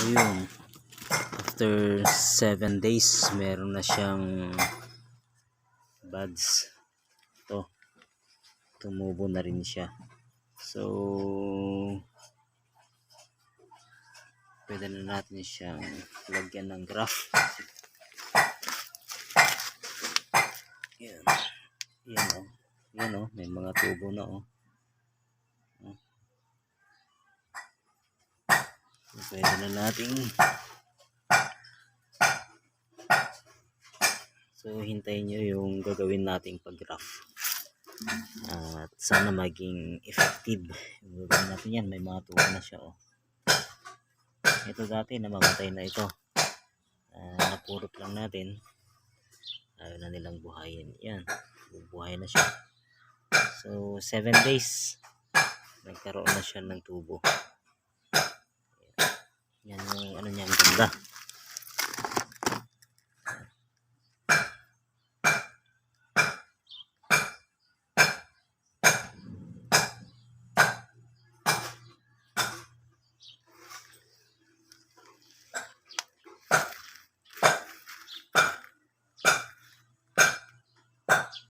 Ayun, after 7 days meron na siyang buds. Ito, tumubo na rin siya. So pwede na natin siyang lagyan ng graft. Yan, yan o, yan o, may mga tubo na o. So, pwede na natin. So hintayin nyo yung gagawin nating pag-graft. At sana maging effective yung gagawin natin yan. May mga tubo na siya o. Ito dati namamatay na ito. Napurot lang natin. Ayaw na nilang buhayin. Yan, bubuhay na siya. So 7 days nagkaroon na siya ng tubo. Yan yung ano niya, ang ganda.